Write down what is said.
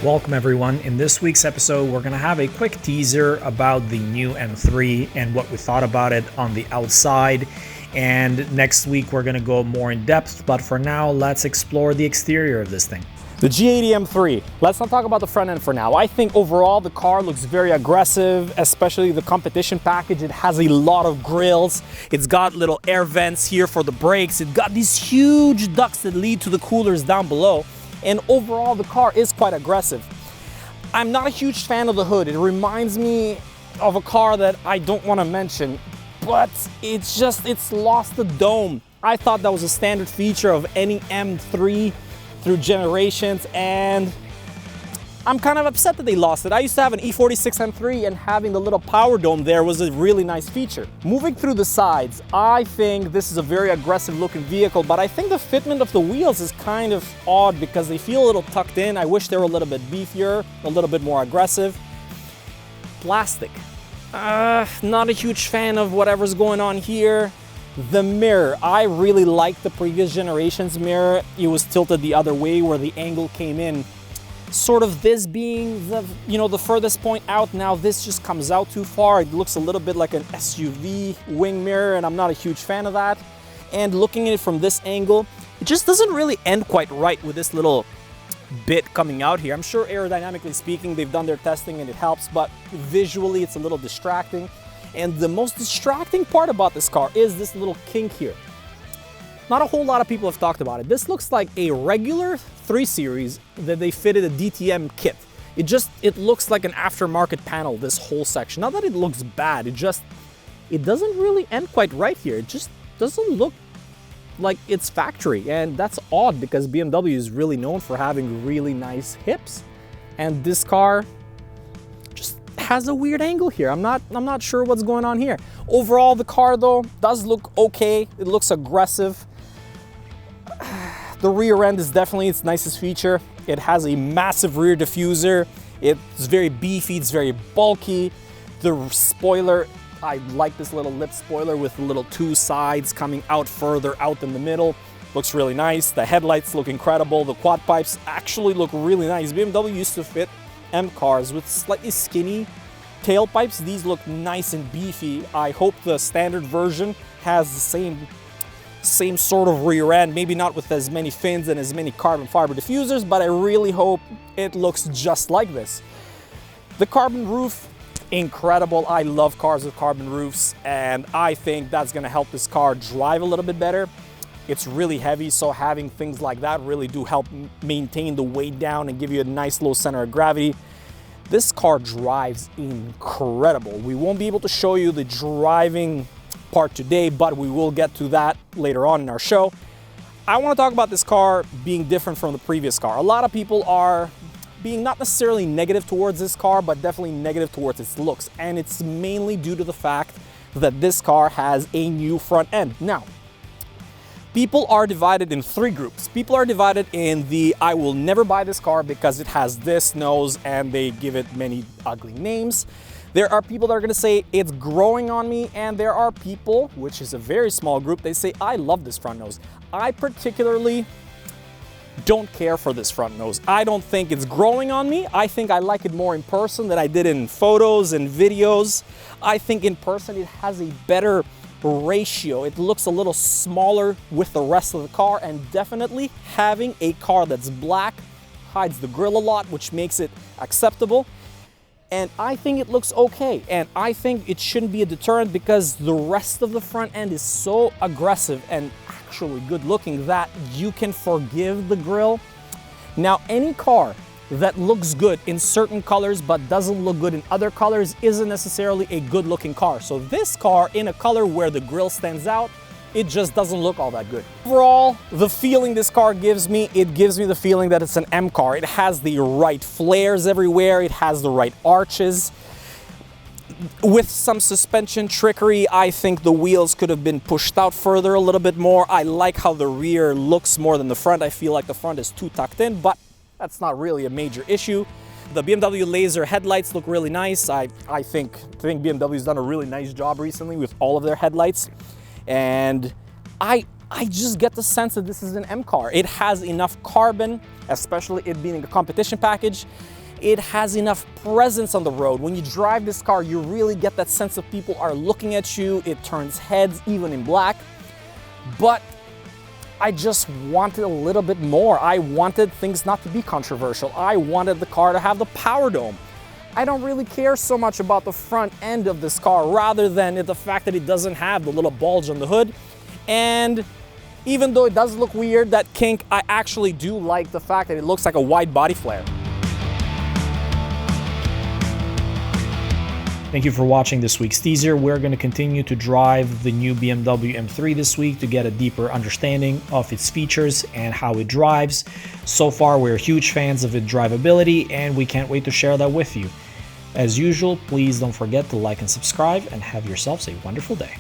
Welcome everyone. In this week's episode, we're going to have a quick teaser about the new M3 and what we thought about it on the outside. And next week, we're going to go more in depth. But for now, let's explore the exterior of this thing. The G80 M3. Let's not talk about the front end for now. I think overall the car looks very aggressive, especially the competition package. It has a lot of grills. It's got little air vents here for the brakes. It's got these huge ducts that lead to the coolers down below. And overall the car is quite aggressive. I'm not a huge fan of the hood. It reminds me of a car that I don't want to mention, but it's lost the dome. I thought that was a standard feature of any M3 through generations, and I'm kind of upset that they lost it. I used to have an E46 M3, and having the little power dome there was a really nice feature. Moving through the sides, I think this is a very aggressive looking vehicle, but I think the fitment of the wheels is kind of odd because they feel a little tucked in. I wish they were a little bit beefier, a little bit more aggressive. Plastic. Not a huge fan of whatever's going on here. The mirror, I really liked the previous generation's mirror. It was tilted the other way where the angle came in. Sort of this being the furthest point out. Now this just comes out too far. It looks a little bit like an SUV wing mirror, and I'm not a huge fan of that. And looking at it from this angle, it just doesn't really end quite right with this little bit coming out here. I'm sure aerodynamically speaking, they've done their testing and it helps, but visually it's a little distracting. And the most distracting part about this car is this little kink here. Not a whole lot of people have talked about it. This looks like a regular 3 Series that they fitted a DTM kit. It looks like an aftermarket panel, this whole section. Not that it looks bad, it doesn't really end quite right here. It just doesn't look like it's factory. And that's odd because BMW is really known for having really nice hips. And this car just has a weird angle here. I'm not sure what's going on here. Overall, the car though does look okay. It looks aggressive. The rear end is definitely its nicest feature. It has a massive rear diffuser. It's very beefy, it's very bulky. The spoiler, I like this little lip spoiler with the little 2 sides coming out further out in the middle. Looks really nice. The headlights look incredible. The quad pipes actually look really nice. BMW used to fit M cars with slightly skinny tailpipes. These look nice and beefy. I hope the standard version has the same sort of rear end, maybe not with as many fins and as many carbon fiber diffusers, but I really hope it looks just like this. The carbon roof, incredible. I love cars with carbon roofs, and I think that's going to help this car drive a little bit better. It's really heavy, so having things like that really do help maintain the weight down and give you a nice low center of gravity. This car drives incredible. We won't be able to show you the driving part today, but we will get to that later on in our show. I want to talk about this car being different from the previous car. A lot of people are being not necessarily negative towards this car, but definitely negative towards its looks. And it's mainly due to the fact that this car has a new front end. Now, people are divided in 3 groups. People are divided in the I will never buy this car because it has this nose, and they give it many ugly names. There are people that are going to say it's growing on me, and there are people, which is a very small group, they say I love this front nose. I particularly don't care for this front nose. I don't think it's growing on me. I think I like it more in person than I did in photos and videos. I think in person it has a better ratio. It looks a little smaller with the rest of the car, and definitely having a car that's black hides the grille a lot, which makes it acceptable. And I think it looks okay, and I think it shouldn't be a deterrent because the rest of the front end is so aggressive and actually good looking that you can forgive the grille. Now, any car that looks good in certain colors but doesn't look good in other colors isn't necessarily a good looking car. So this car in a color where the grille stands out, it just doesn't look all that good. Overall, the feeling this car gives me, it gives me the feeling that it's an M car. It has the right flares everywhere. It has the right arches. With some suspension trickery, I think the wheels could have been pushed out further a little bit more. I like how the rear looks more than the front. I feel like the front is too tucked in, but that's not really a major issue. The BMW laser headlights look really nice. I think BMW's done a really nice job recently with all of their headlights. And I just get the sense that this is an M car. It has enough carbon, especially it being a competition package. It has enough presence on the road. When you drive this car, you really get that sense of people are looking at you. It turns heads, even in black. But I just wanted a little bit more. I wanted things not to be controversial. I wanted the car to have the power dome. I don't really care so much about the front end of this car, rather than the fact that it doesn't have the little bulge on the hood. And even though it does look weird, that kink, I actually do like the fact that it looks like a wide body flare. Thank you for watching this week's teaser. We're going to continue to drive the new BMW M3 this week to get a deeper understanding of its features and how it drives. So far, we're huge fans of its drivability, and we can't wait to share that with you. As usual, please don't forget to like and subscribe, and have yourselves a wonderful day.